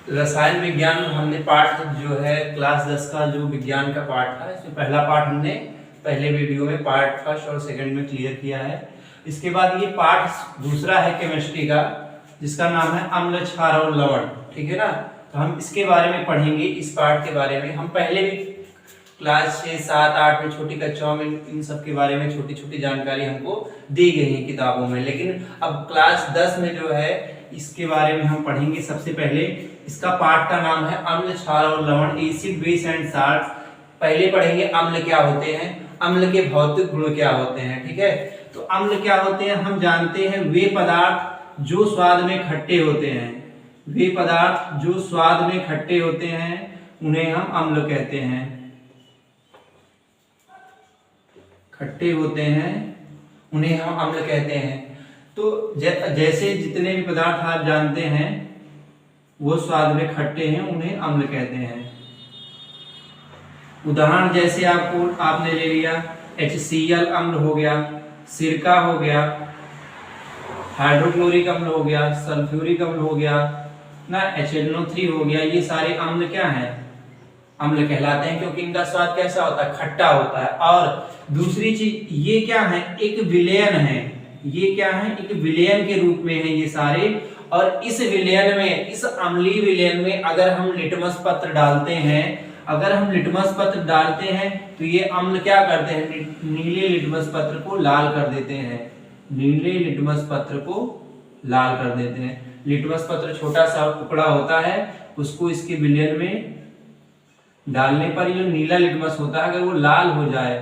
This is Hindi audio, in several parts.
रसायन विज्ञान हमने पाठ जो है क्लास 10 का जो विज्ञान का पाठ था, इसमें पहला पाठ हमने पहले वीडियो में पार्ट फर्स्ट और सेकंड में क्लियर किया है। इसके बाद ये पाठ दूसरा है केमिस्ट्री का, जिसका नाम है अम्ल, क्षार और लवण। ठीक है ना, तो हम इसके बारे में पढ़ेंगे। इस पाठ के बारे में हम पहले भी क्लास 6, 7, 8 में छोटी कक्षाओं में इन सब के बारे में छोटी छोटी जानकारी हमको दी गई है किताबों में, लेकिन अब क्लास 10 में जो है इसके बारे में हम पढ़ेंगे। सबसे पहले इसका पाठ का नाम है अम्ल, क्षार और लवण, एसिड, बेस एंड साल्ट। पहले पढ़ेंगे अम्ल क्या होते हैं, अम्ल के भौतिक गुण क्या होते हैं। ठीक है, तो अम्ल क्या होते हैं हम जानते हैं, वे पदार्थ जो स्वाद में खट्टे होते हैं, वे पदार्थ जो स्वाद में खट्टे होते हैं उन्हें हम अम्ल कहते हैं। खट्टे होते हैं उन्हें हम अम्ल कहते हैं। तो जैसे जितने भी पदार्थ आप जानते हैं वो स्वाद में खट्टे हैं, उन्हें अम्ल कहते हैं। उदाहरण जैसे आपने ले लिया HCl अम्ल हो गया, सिरका हो गया, हाइड्रोक्लोरिक अम्ल हो गया, सल्फ्यूरिक अम्ल हो गया ना, HNO3 हो गया। ये सारे अम्ल क्या हैं, अम्ल कहलाते हैं, क्योंकि इनका स्वाद कैसा होता है, खट्टा होता है। और दूसरी चीज ये क्या है, एक विलयन है। ये क्या है, एक विलयन के रूप में है ये सारे। और इस विलयन में, इस अम्लीय विलयन में अगर हम लिटमस पत्र डालते हैं, अगर हम लिटमस पत्र डालते हैं तो ये अम्ल क्या करते हैं, नीले लिटमस पत्र को लाल कर देते हैं। नीले लिटमस पत्र को लाल कर देते हैं। लिटमस पत्र छोटा सा टुकड़ा होता है, उसको इसके विलयन में डालने पर ये नीला लिटमस होता है, अगर वो लाल हो जाए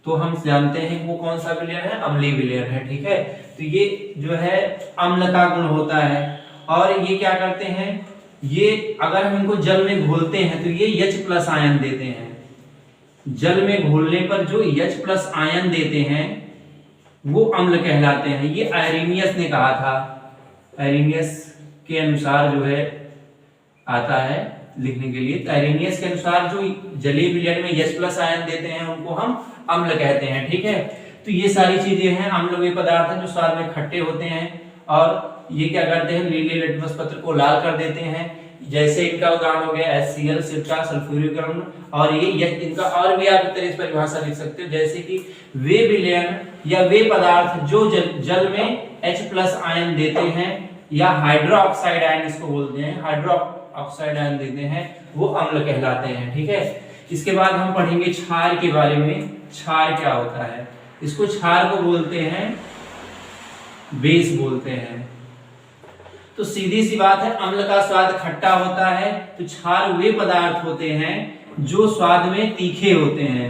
तो हम जानते हैं वो कौन सा विलयन है, अम्लीय विलयन है। ठीक है, तो ये जो है अम्ल का गुण होता है। और ये क्या करते हैं, ये अगर हम इनको जल में घोलते हैं तो ये H+ आयन देते हैं। जल में घोलने पर जो H+ आयन देते हैं वो अम्ल कहलाते हैं। ये आयरेनियस ने कहा था, आयरेनियस के अनुसार जो है आता है लिखने के लिए। आयरेनियस के अनुसार जो जलीय विलयन में H+ आयन देते हैं उनको हम अम्ल कहते हैं। ठीक है, तो ये सारी चीजें हैं। अम्ल वे पदार्थ हैं जो स्वाद में खट्टे होते हैं और ये क्या करते हैं, नीले लिटमस पत्र को लाल कर देते हैं। जैसे इनका उदाहरण हो गया HCl, सिरका, सल्फ्यूरिक अम्ल। और ये इनका और भी आप इस परिभाषा लिख सकते हो, जैसे कि वे विलयन या वे पदार्थ जो जल में H+ आयन देते हैं या हाइड्रोक्साइड आयन इसको बोलते हैं, हाइड्रोक्साइड आयन देते हैं, वो अम्ल कहलाते हैं। ठीक है, इसके बाद हम पढ़ेंगे क्षार के बारे में। क्षार क्या होता है, इसको क्षार को बोलते हैं, बेस बोलते हैं। तो सीधी सी बात है, अम्ल का स्वाद खट्टा होता है, तो क्षार वे पदार्थ होते हैं जो स्वाद में तीखे होते हैं,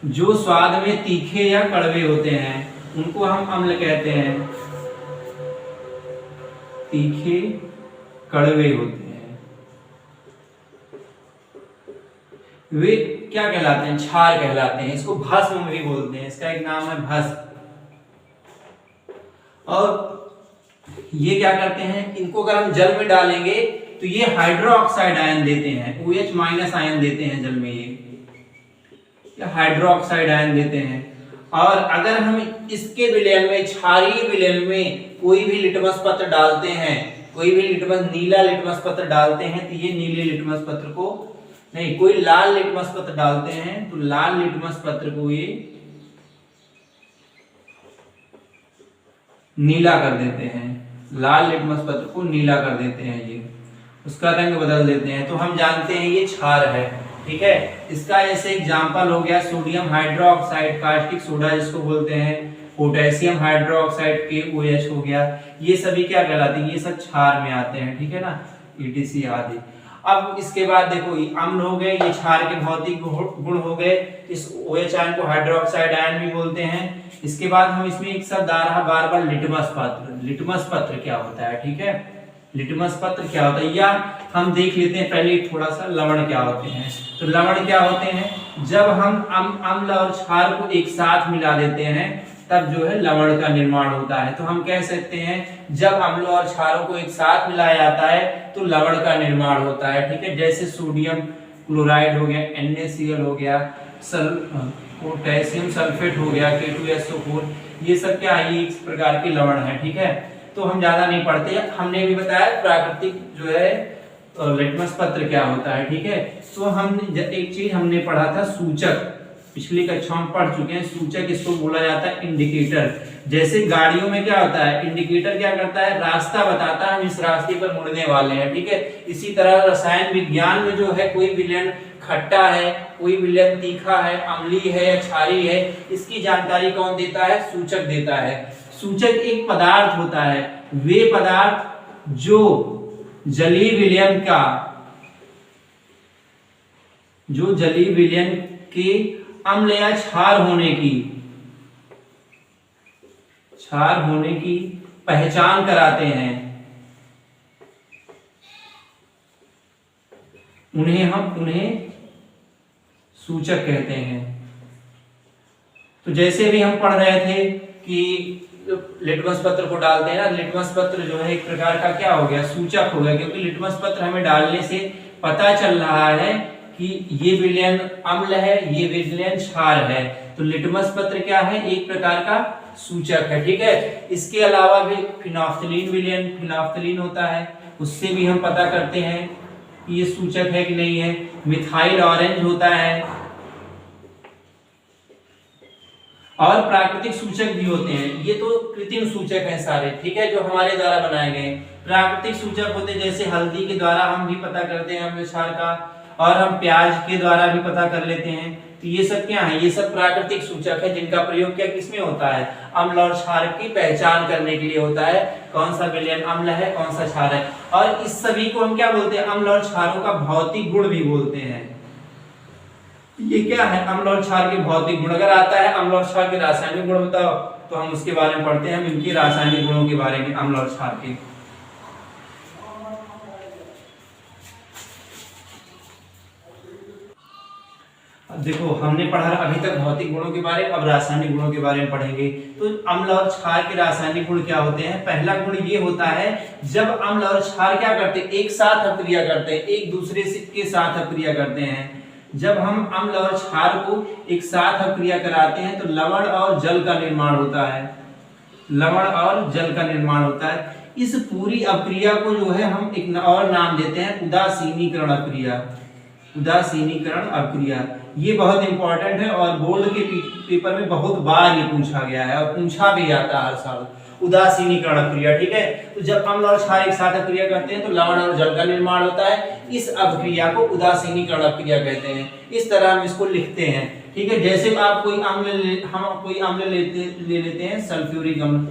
जो स्वाद में तीखे या कड़वे होते हैं, उनको हम अम्ल कहते हैं। तीखे कड़वे होते हैं वे क्या कहलाते हैं, क्षार कहलाते हैं। इसको भस्म भी बोलते हैं, इसका एक नाम है भस्म। और ये क्या करते हैं, इनको अगर हम जल में डालेंगे तो ये हाइड्रोक्साइड आयन देते हैं, OH- आयन देते हैं जल में, ये हाइड्रोक्साइड आयन देते हैं। और अगर हम इसके विलयन में, क्षारीय विलयन में कोई भी लिटमस पत्र डालते हैं, कोई भी नीला लिटमस पत्र डालते हैं, तो ये नीले लिटमस पत्र को नहीं, कोई लाल लिटमस पत्र डालते हैं तो लाल लिटमस पत्र को ये नीला कर देते हैं। लाल लिटमस पत्र को नीला कर देते हैं, ये उसका रंग बदल देते हैं, तो हम जानते हैं ये क्षार है। ठीक है, इसका जैसे एग्जांपल हो गया सोडियम हाइड्रोक्साइड, कास्टिक सोडा जिसको बोलते हैं, पोटेशियम हाइड्रोक्साइड KOH हो गया। ये सभी क्या कहलाते हैं, ये सब क्षार में आते हैं। ठीक है ना, ETC आदि। अब इसके बाद देखो, ये अम्ल हो गए, ये क्षार के भौतिक गुण हो गए। इस OH आयन को हाइड्रोक्साइड आयन भी बोलते हैं। इसके बाद हम इसमें एक शब्द आ रहा बार-बार, लिटमस पत्र। लिटमस पत्र क्या होता है, ठीक है, लिटमस पत्र क्या होता है, या हम देख लेते हैं पहले थोड़ा सा लवण क्या होते हैं। तो लवण क्या होते हैं, जब हम अम्ल और क्षार को एक साथ मिला देते हैं तब जो है लवण का निर्माण होता है। तो हम कह सकते हैं जब अम्ल और क्षारों को एक साथ मिलाया जाता है तो लवण का निर्माण होता है। ठीक है, जैसे सोडियम क्लोराइड हो गया, NaCl हो गया, पोटेशियम सल्फेट हो गया, K2SO4, ये सब क्या है, ये इस प्रकार के लवण है। ठीक है, तो हम ज्यादा नहीं पढ़ते। हमने भी बताया प्राकृतिक जो है लिटमस पत्र क्या होता है, ठीक है। तो हमने एक चीज हमने पढ़ा था सूचक, पिछली कक्षा में पढ़ चुके हैं। सूचक इसको बोला जाता है इंडिकेटर। जैसे गाड़ियों में क्या होता है, इंडिकेटर क्या करता है, रास्ता बताता है हम इस रास्ते पर मुड़ने वाले हैं, ठीक है। इसी तरह रसायन विज्ञान में जो है कोई विलयन खट्टा है, कोई विलयन तीखा है, अम्लीय है या क्षारीय है, इसकी जानकारी कौन देता है, सूचक देता है। सूचक एक पदार्थ होता है, वे पदार्थ जो जलीय विलयन का, जो जलीय विलयन के अम्ल या क्षार होने की पहचान कराते हैं, उन्हें सूचक कहते हैं। तो जैसे भी हम पढ़ रहे थे कि लिटमस पत्र को डालते हैं ना, लिटमस पत्र जो है एक प्रकार का क्या हो गया, सूचक हो गया, क्योंकि लिटमस पत्र हमें डालने से पता चल रहा है कि ये विलयन अम्ल है, ये विलयन क्षार है। तो लिटमस पत्र क्या है, एक प्रकार का सूचक है, ठीक है। इसके अलावा भी फिनोल्फ्थालीन विलयन, फिनोल्फ्थालीन होता है, उससे भी हम पता करते हैं कि ये सूचक है कि नहीं है। मिथाइल ऑरेंज होता है, और प्राकृतिक सूचक भी होते हैं। ये तो कृत्रिम सूचक हैं सारे, ठीक है, जो हमारे द्वारा बनाए गए। प्राकृतिक सूचक होते हैं जैसे हल्दी के द्वारा हम भी पता करते हैं अम्ल क्षार का, और हम प्याज के द्वारा भी पता कर लेते हैं। तो ये सब क्या है, ये सब प्राकृतिक सूचक है, जिनका प्रयोग क्या किसमें होता है, अम्ल और क्षार की पहचान करने के लिए होता है, कौन सा विलयन अम्ल है, कौन सा क्षार है। और इस सभी को हम क्या बोलते हैं, अम्ल और क्षारों का भौतिक गुण भी बोलते हैं। ये क्या है, अम्ल और क्षार के भौतिक गुण। अगर आता है अम्ल और क्षार के रासायनिक गुण बताओ, तो हम उसके बारे में पढ़ते हैं, हम इनके रासायनिक गुणों के बारे में, अम्ल और क्षार के। देखो हमने पढ़ा अभी तक भौतिक गुणों के बारे में, अब रासायनिक गुणों के बारे में पढ़ेंगे। तो अम्ल और क्षार के रासायनिक गुण क्या होते हैं। पहला गुण ये होता है, जब अम्ल और क्षार क्या करते हैं, एक साथ अक्रिया करते हैं, एक दूसरे के साथ अक्रिया करते हैं। जब हम अम्ल और क्षार को एक साथ अक्रिया कराते हैं तो लवण और जल का निर्माण होता है, लवण और जल का निर्माण होता है। इस पूरी अक्रिया को जो है हम एक और नाम देते हैं उदासीनीकरण अक्रिया, उदासीनीकरण अक्रिया। ये बहुत इंपॉर्टेंट है और बोर्ड के पेपर में बहुत बार ये पूछा गया है और पूछा भी जाता है हर साल, उदासीनीकरण अक्रिया, ठीक है। तो जब अम्ल और क्षार एक साथ अक्रिया करते हैं तो लवण और जल का निर्माण होता है, इस अक्रिया को उदासीनीकरण अक्रिया कहते हैं। इस तरह हम इसको लिखते हैं, ठीक है। जैसे आप कोई अम्ल ले लेते हैं, सल्फ्यूरिक अम्ल,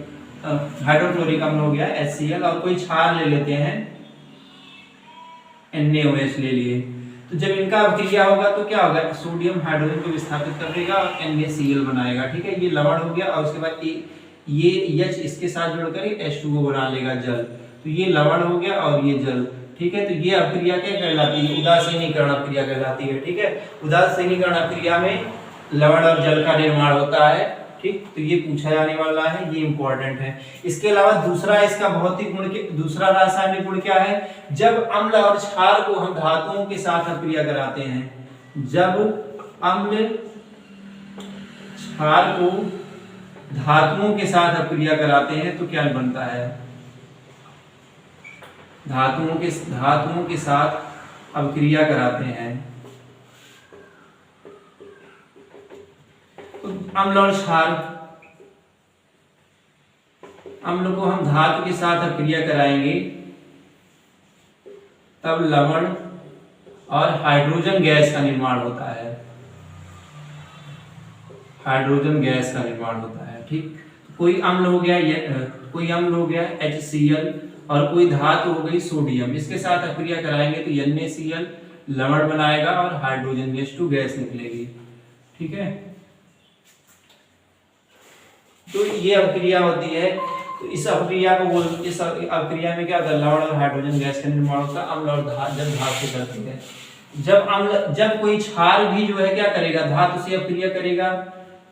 हाइड्रोक्लोरिक अम्ल हो गया HCl, और कोई क्षार ले लेते हैं NaOH ले लिए। तो जब इनका अभिक्रिया होगा तो क्या होगा, सोडियम हाइड्रोजन को विस्थापित करेगा और NaCl बनाएगा, ठीक है। ये लवण हो गया, और उसके बाद ये H इसके साथ जोड़कर H2O बना लेगा जल। तो ये लवण हो गया और ये जल, ठीक है। तो ये अभिक्रिया क्या कहलाती है, उदासीनीकरण अभिक्रिया कहलाती है, ठीक है। उदासीनीकरण अभिक्रिया में लवण और जल का निर्माण होता है, ठीक। तो ये पूछा जाने वाला है, ये इंपॉर्टेंट है। इसके अलावा दूसरा इसका भौतिक गुण, दूसरा रासायनिक गुण क्या है, जब अम्ल और क्षार को हम धातुओं के साथ अभिक्रिया कराते हैं, जब अम्ल क्षार को धातुओं के साथ अभिक्रिया कराते हैं तो क्या बनता है, धातुओं के साथ अभिक्रिया कराते हैं तो अम्ल और क्षार, अम्ल को हम धातु के साथ अभिक्रिया कराएंगे तब लवण और हाइड्रोजन गैस का निर्माण होता है, हाइड्रोजन गैस का निर्माण होता है, ठीक। कोई अम्ल हो गया HCl, और कोई धातु हो गई सोडियम, इसके साथ अभिक्रिया कराएंगे तो NaCl लवण बनाएगा और हाइड्रोजन H2 गैस निकलेगी, ठीक है। तो ये अभिक्रिया होती है। तो इस अभिक्रिया में क्या होता है, लवण और हाइड्रोजन गैस का निर्माण होता है अम्ल और जब धातु से करती है। जब कोई क्षार भी जो है क्या करेगा, धातु से अभिक्रिया करेगा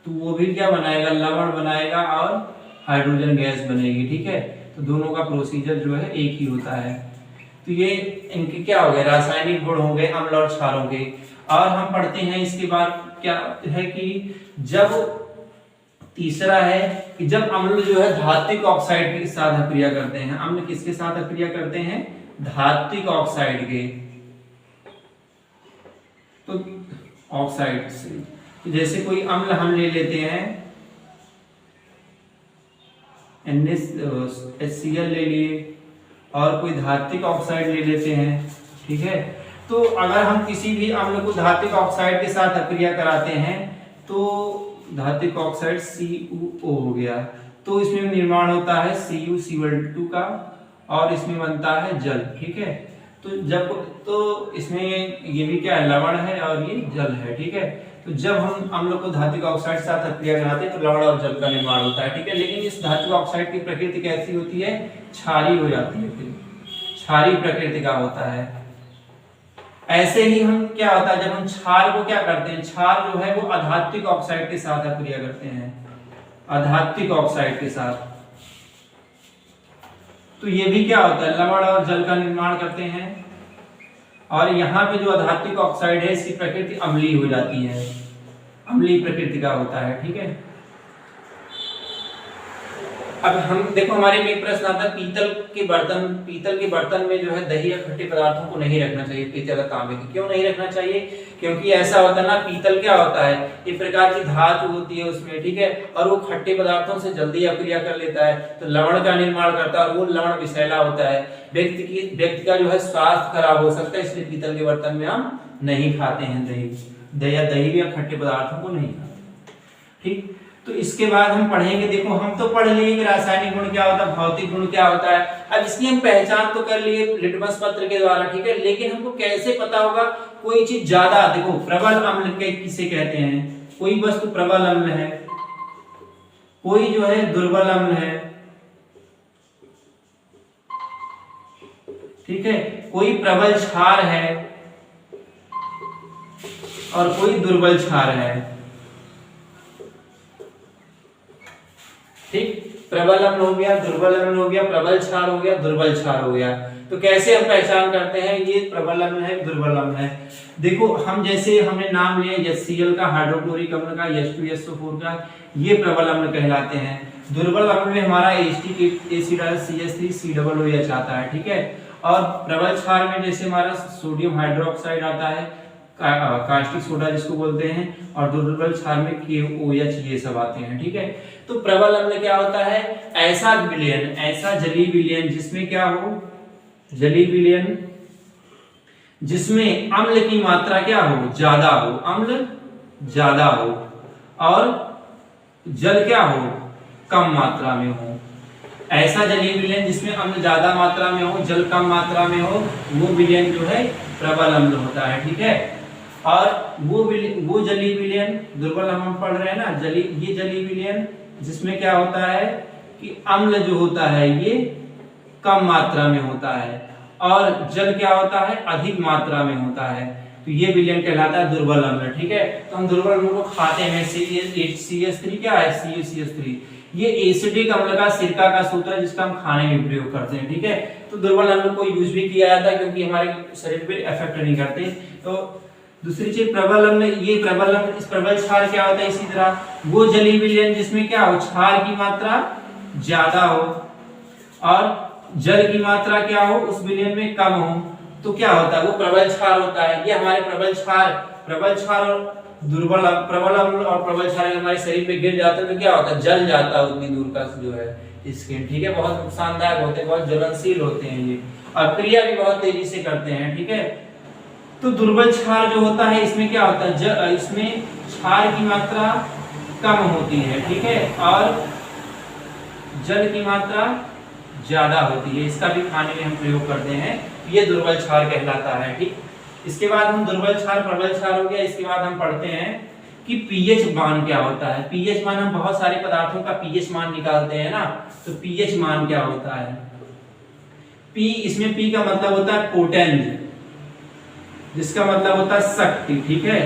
तो वो भी क्या बनाएगा, लवण बनाएगा और हाइड्रोजन गैस बनेगी, ठीक है। तो दोनों का प्रोसीजर जो है एक ही होता है। तो ये इनके क्या हो गए, रासायनिक गुण हो गए अम्ल और क्षारों के। और हम पढ़ते हैं इसके बाद क्या है कि जब तीसरा है कि जब अम्ल जो है धात्विक ऑक्साइड के साथ अक्रिया करते हैं, अम्ल किसके साथ अक्रिया करते हैं? धात्विक ऑक्साइड के, तो ऑक्साइड से, तो जैसे कोई अम्ल हम ले लेते हैं NaCl ले लिए और कोई धात्विक ऑक्साइड ले लेते हैं, ठीक है। तो अगर हम किसी भी अम्ल को धात्विक ऑक्साइड के साथ अक्रिया कराते हैं तो धात्विक ऑक्साइड CuO हो गया, तो इसमें निर्माण होता है CuCl2 का और इसमें बनता है जल, ठीक है। तो इसमें ये भी क्या है? लवण है और ये जल है, ठीक है। तो जब हम अम्ल को धात्विक ऑक्साइड के साथ अक्रिया कराते हैं तो लवण और जल का निर्माण होता है, ठीक है। लेकिन इस धात्विक ऑक्साइड की प्रकृति कैसी होती है? क्षारीय हो जाती है, फिर क्षारीय प्रकृति का होता है। ऐसे ही हम क्या होता है, जब हम क्षार को क्या करते हैं, क्षार जो है वो अधात्विक ऑक्साइड के साथ अक्रिया करते हैं, अधात्विक ऑक्साइड के साथ, तो ये भी क्या होता है? लवण और जल का निर्माण करते हैं। और यहाँ पे जो अधात्विक ऑक्साइड है इसकी प्रकृति अम्लीय हो जाती है, अम्लीय प्रकृति का होता है, ठीक है। अब हम देखो, हमारे में एक प्रश्न आता है, पीतल के बर्तन में जो है दही या खट्टे पदार्थों को नहीं रखना चाहिए, पीतल या तांबे के। क्यों नहीं रखना चाहिए? क्योंकि ऐसा होता है ना, पीतल क्या होता है, एक प्रकार की धातु होती है उसमें, ठीक है, और वो खट्टे पदार्थों से जल्दी अक्रिया कर लेता है तो लवण का निर्माण करता है और वो लवण विषैला होता है, व्यक्ति का जो है स्वास्थ्य खराब हो सकता है। इसलिए पीतल के बर्तन में हम नहीं खाते हैं दही या खट्टे पदार्थों को नहीं खाते, ठीक। तो इसके बाद हम पढ़ेंगे, देखो हम तो पढ़ लिए कि रासायनिक गुण क्या होता है, भौतिक गुण क्या होता है। अब इसकी हम पहचान तो कर लिए लिटमस पत्र के द्वारा, ठीक है, लेकिन हमको कैसे पता होगा कोई चीज ज्यादा? देखो, प्रबल अम्ल किसे कहते हैं? कोई वस्तु प्रबल अम्ल है, कोई जो है दुर्बल अम्ल है, ठीक है, कोई प्रबल क्षार है और कोई दुर्बल क्षार है, ठीक। प्रबल अम्ल हो गया, दुर्बल अम्ल हो गया, प्रबल क्षार हो गया, दुर्बल क्षार हो गया। तो कैसे हम पहचान करते हैं ये प्रबल अम्ल है, दुर्बल अम्ल है? देखो, हम जैसे हमने नाम लिया HCl का, हाइड्रोक्लोरिक अम्ल का, H2SO4 का, ये प्रबल अम्ल कहलाते हैं। दुर्बल अम्ल में हमारा एसिटिक एसिड CH3COOH आता है, ठीक है। और प्रबल क्षार में जैसे हमारा सोडियम हाइड्रोक्साइड आता है, कास्टिक सोडा जिसको बोलते हैं, और दुर्बल क्षार में KOH, ये सब आते हैं, ठीक है। तो प्रबल अम्ल क्या होता है? ऐसा विलयन, ऐसा जलीय विलयन जिसमें क्या हो? जलीय विलयन जिसमें अम्ल की मात्रा क्या हो? ज्यादा हो, अम्ल ज्यादा हो और जल क्या हो? कम मात्रा में हो। ऐसा जलीय विलयन जिसमें अम्ल ज्यादा मात्रा में हो, जल कम मात्रा में हो, वो विलयन जो है प्रबल अम्ल होता है, ठीक है। और वो जलीय विलयन, दुर्बल हम पढ़ रहे हैं ना, ये जलीय विलयन जिसमें क्या होता है कि अम्ल जो होता है ये कम मात्रा में होता है और जल क्या होता है? अधिक मात्रा में होता है, तो ये विलयन कहलाता है दुर्बल अम्ल, ठीक है। तो हम दुर्बल अम्ल को खाते हैं। CH3 क्या है? CuCH3, ये एसिडिक अम्ल का सिरका का सूत्र है जिसका हम खाने में प्रयोग करते हैं, ठीक है। तो दुर्बल अम्ल को यूज भी किया जाता है क्योंकि हमारे शरीर पे इफेक्ट नहीं करते। तो दूसरी चीज प्रबल अम्ल, ये प्रबल अम्ल, इस प्रबल क्षार क्या होता है? इसी तरह वो जलीय विलयन जिसमें क्या हो? क्षार की मात्रा ज्यादा हो और जल की मात्रा क्या हो? उस विलयन में कम हो, तो क्या होता है? वो प्रबल क्षार होता है। ये हमारे प्रबल क्षार और दुर्बल प्रबल अम्ल और प्रबल क्षार हमारे शरीर पे गिर जाते हैं तो क्या होता है? जल जाता है उतनी दूर का जो है स्किन, ठीक है। बहुत नुकसानदायक होते हैं, बहुत ज्वलनशील होते हैं ये, और क्रिया भी बहुत तेजी से करते हैं, ठीक है। तो दुर्बल क्षार जो होता है इसमें क्या होता है? इसमें क्षार की मात्रा कम होती है, ठीक है, और जल की मात्रा ज्यादा होती है। इसका भी खाने में हम प्रयोग करते हैं, ये दुर्बल क्षार कहलाता है, ठीक। इसके बाद हम दुर्बल क्षार, प्रबल क्षार हो गया। इसके बाद हम पढ़ते हैं कि पीएच मान क्या होता है। पीएच मान, हम बहुत सारे पदार्थों का पीएच मान निकालते हैं ना, तो पीएच मान क्या होता है? पी, इसमें पी का मतलब होता है पोटेंज, जिसका मतलब होता है शक्ति, ठीक है।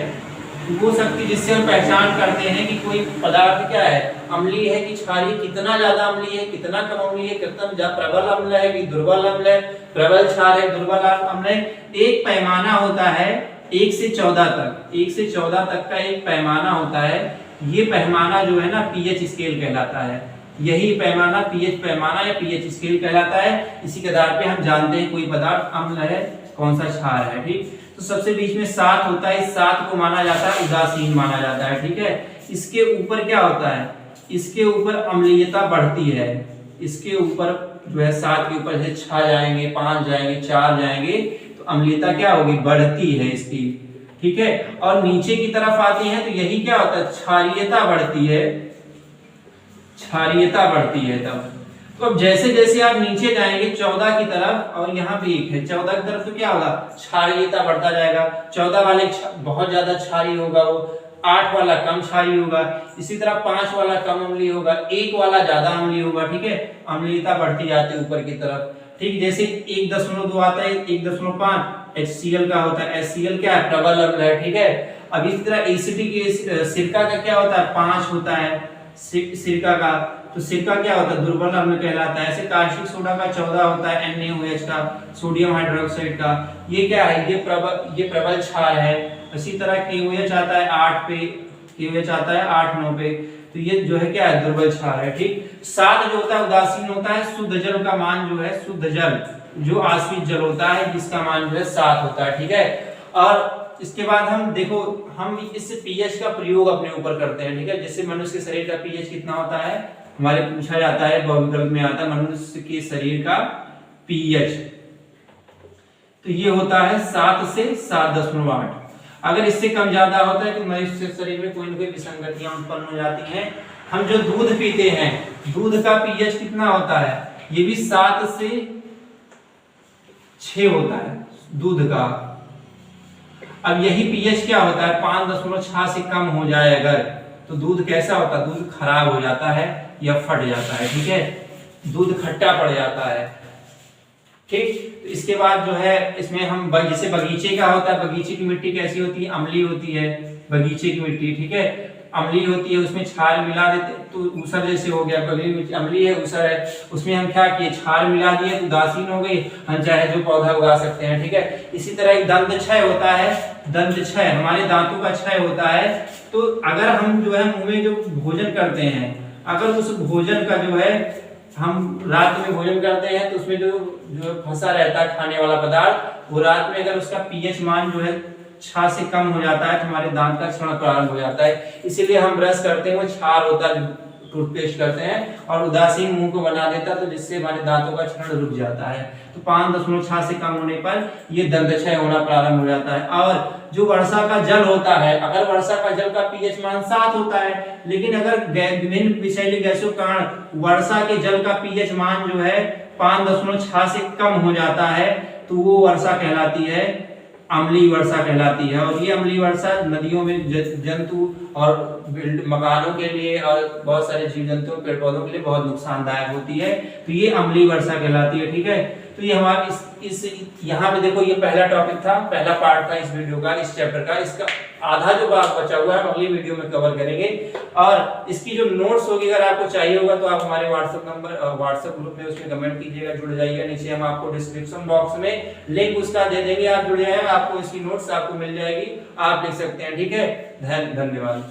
वो शक्ति जिससे हम पहचान करते हैं कि कोई पदार्थ क्या है, अम्लीय है कि क्षारीय, कितना ज्यादा अम्लीय है, कितना कम अम्लीय है, कितना प्रबल अम्ल है कि दुर्बल अम्ल है, प्रबल क्षार है, दुर्बल अम्ल है। एक पैमाना होता है 1 से 14 तक, 1 से 14 तक का एक पैमाना होता है ये पैमाना जो है ना पीएच स्केल कहलाता है। यही पैमाना पीएच पैमाना या पीएच स्केल कहलाता है। इसी के आधार पे हम जानते हैं कोई पदार्थ अम्ल है, कौन सा क्षार है। ठीक, तो सबसे बीच में 7 होता है, इस 7 को माना जाता है उदासीन माना जाता है। ठीक है, इसके ऊपर क्या होता है, इसके ऊपर अम्लीयता बढ़ती है। इसके ऊपर जो है 7 के ऊपर से 6 जाएंगे, 5 जाएंगे, 4 जाएंगे, तो अम्लीयता क्या होगी, बढ़ती है इसकी। ठीक है, और नीचे की तरफ आते हैं तो यही क्या होता है, क्षारीयता बढ़ती है, क्षारीयता बढ़ती है तब। तो अब जैसे जैसे आप नीचे जाएंगे 14 की तरफ, और यहाँ पे 1 है, 14 की तरफ तो क्या होगा, क्षारीयता बढ़ता जाएगा। 14 वाले बहुत ज्यादा क्षारीय होगा वो, 8 वाला कम क्षारीय होगा, इसी तरह 5 वाला कम अम्लीय होगा, 1 वाला ज्यादा अम्लीय होगा। ठीक है, अम्लीयता बढ़ती जाती है ऊपर की तरफ। ठीक, जैसे 1.2 आता है, 1.5 HCl का होता है। HCl क्या है, प्रबल अम्ल है। ठीक है, अब इसी तरह एसिडिक सिरका का क्या होता है, 5 होता है सिरका का, तो सिरका क्या होता है, दुर्बल अम्ल कहलाता है। ऐसे कास्टिक सोडा का 14 होता है, NaOH का, सोडियम हाइड्रोक्साइड का, ये क्या है, ये प्रबल क्षार है। इसी तरह KOH आता है 8 पे, KOH आता है 8-9 पे, तो ये जो है क्या है, दुर्बल क्षार है। ठीक, 7 जो होता है उदासीन होता है। शुद्ध जल का मान जो है, शुद्ध जल जो आश्रित जल होता है, जिसका मान जो है 7 होता है। ठीक है, और इसके बाद हम देखो, हम इस पीएच का प्रयोग अपने ऊपर करते हैं। ठीक है, जैसे मनुष्य के शरीर का पीएच कितना होता है, हमारे पूछा जाता है, बहुविकल्प में आता है मनुष्य के शरीर का पीएच, तो ये होता है 7 से 7.8। अगर इससे कम ज्यादा होता है तो मनुष्य के शरीर में कोई न कोई विसंगतियां उत्पन्न हो जाती हैं। हम जो दूध पीते हैं, दूध का पीएच कितना होता है, ये भी 7 से 6 होता है दूध का। अब यही पीएच क्या होता है, 5.6 से कम हो जाए अगर, तो दूध कैसा होता है, दूध खराब हो जाता है या फट जाता है। ठीक है, दूध खट्टा पड़ जाता है। ठीक, तो इसके बाद जो है इसमें हम जैसे बगीचे का होता है, बगीचे की मिट्टी कैसी होती है, अम्लीय होती है बगीचे की मिट्टी। ठीक है, अम्लीय होती है, उसमें क्षार मिला देते तो ऊसर जैसे हो गया, अम्लीय है, ऊसर है, उसमें हम क्या किए, क्षार मिला दिए तो उदासीन हो गई, हम चाहे जो पौधा उगा सकते हैं। ठीक है, इसी तरह एक दंत क्षय होता है, दंत क्षय हमारे दांतों का क्षय होता है। तो अगर हम जो है मुंह में जो भोजन करते हैं, अगर उस भोजन का जो है हम रात में भोजन करते हैं तो उसमें जो फंसा रहता है खाने वाला पदार्थ, वो रात में अगर उसका पीएच मान जो है 6 से कम हो जाता है तो हमारे दांत का क्षरण प्रारंभ हो जाता है। इसीलिए हम ब्रश करते हैं वो क्षार होता है, टूथपेस्ट करते हैं, और उदासीन मुंह को बना देता है, तो जिससे हमारे दांतों का क्षरण रुक जाता है। तो 5.6 से कम होने पर ये दंत क्षय होना प्रारंभ हो जाता है। और जो वर्षा का जल होता है, अगर वर्षा का जल का पीएच मान 7 होता है, लेकिन अगर विभिन्न विषैली गैसों के कारण वर्षा के जल का पीएच मान जो है 5.6 से कम हो जाता है, तो वो वर्षा कहलाती है, अम्लीय वर्षा कहलाती है। और ये अम्लीय वर्षा नदियों में जंतु और मकानों के लिए और बहुत सारे जीव जंतुओं पेड़ पौधों के लिए बहुत नुकसानदायक होती है, तो ये अम्लीय वर्षा कहलाती है। ठीक है, तो ये हमारे इस यहाँ पे देखो, ये पहला टॉपिक था, पहला पार्ट था इस वीडियो का, इस चैप्टर का। इसका आधा जो भाग बचा हुआ है हम अगली वीडियो में कवर करेंगे। और इसकी जो नोट्स होगी, अगर आपको चाहिए होगा तो आप हमारे व्हाट्सएप ग्रुप में उसमें कमेंट कीजिएगा, जुड़ जाइएगा। नीचे हम आपको डिस्क्रिप्शन बॉक्स में लिंक उसका दे देंगे, आप जुड़ जाएगा, आपको इसकी नोट्स आपको मिल जाएगी, आप लिख सकते हैं। ठीक है, धन्यवाद।